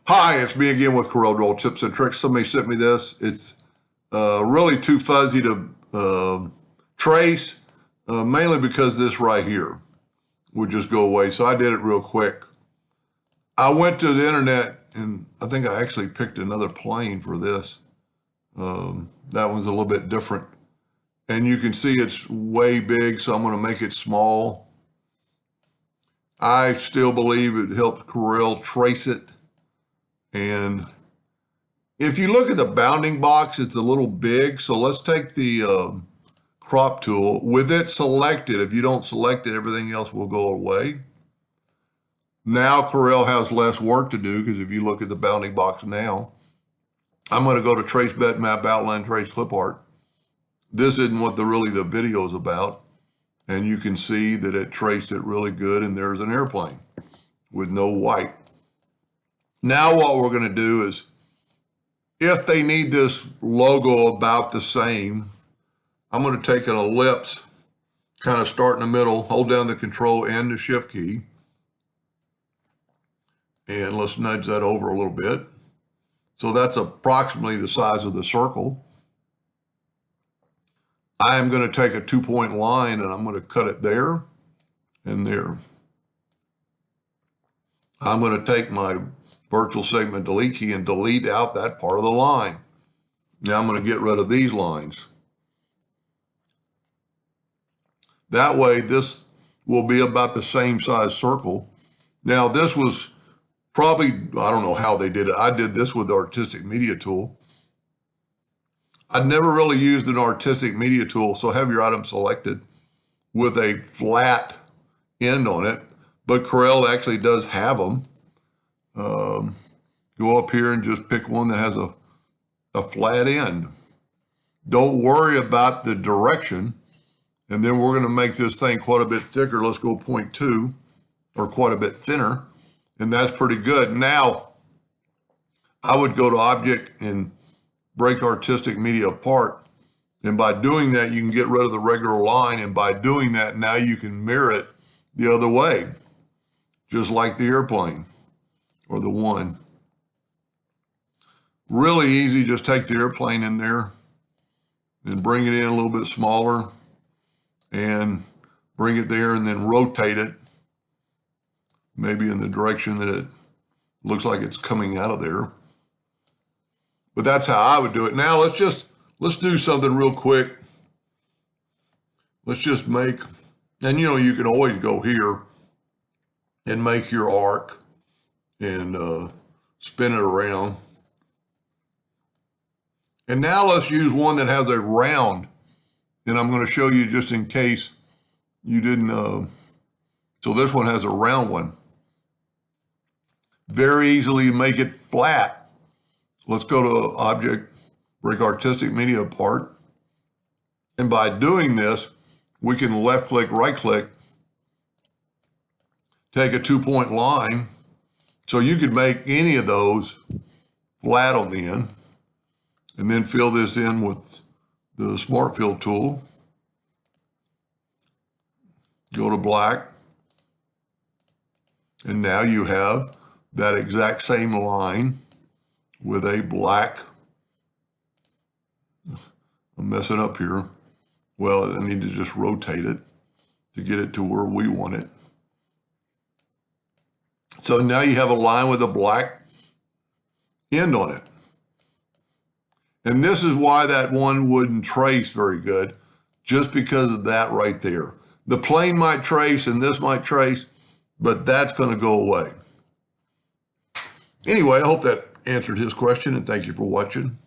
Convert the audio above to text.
Hi, it's me again with CorelDraw tips and tricks. Somebody sent me this. It's really too fuzzy to trace, mainly because this right here would just go away. So I did it real quick. I went to the internet and I think I actually picked another plane for this. That one's a little bit different. And you can see it's way big, so I'm going to make it small. I still believe it helps Corel trace it. And if you look at the bounding box, it's a little big. So let's take the crop tool. With it selected, if you don't select it, everything else will go away. Now Corel has less work to do because if you look at the bounding box now, I'm going to go to Trace Bitmap Outline Trace Clip Art. This isn't what really the video is about. And you can see that it traced it really good. And there's an airplane with no white. Now what we're going to do is, if they need this logo about the same, I'm going to take an ellipse, kind of start in the middle, hold down the Control and the Shift key. And let's nudge that over a little bit. So that's approximately the size of the circle. I am going to take a 2-point line and I'm going to cut it there and there. I'm going to take my virtual segment delete key and delete out that part of the line. Now I'm going to get rid of these lines. That way this will be about the same size circle. Now this was probably, I don't know how they did it. I did this with the artistic media tool. I'd never really used an artistic media tool, so have your item selected with a flat end on it, but Corel actually does have them. Go up here and just pick one that has a flat end. Don't worry about the direction. And then we're going to make this thing quite a bit thicker. Let's go 0.2 or quite a bit thinner. And that's pretty good. Now, I would go to Object and break artistic media apart. And by doing that, you can get rid of the regular line. And by doing that, now you can mirror it the other way, just like the airplane. Or the one. Really easy, just take the airplane in there and bring it in a little bit smaller and bring it there and then rotate it, maybe in the direction that it looks like it's coming out of there. But that's how I would do it. Now let's do something real quick. Let's just make, and you can always go here and make your arc and spin it around. And now let's use one that has a round. And I'm going to show you just in case you didn't. So this one has a round one. Very easily make it flat. Let's go to Object, break artistic media apart. And by doing this, we can left click, right click, take a 2-point line. So you could make any of those flat on the end and then fill this in with the Smart Fill tool. Go to black. And now you have that exact same line with a black. I'm messing up here. Well, I need to just rotate it to get it to where we want it. So now you have a line with a black end on it. And this is why that one wouldn't trace very good, just because of that right there. The plane might trace and this might trace, but that's going to go away. Anyway, I hope that answered his question, and thank you for watching.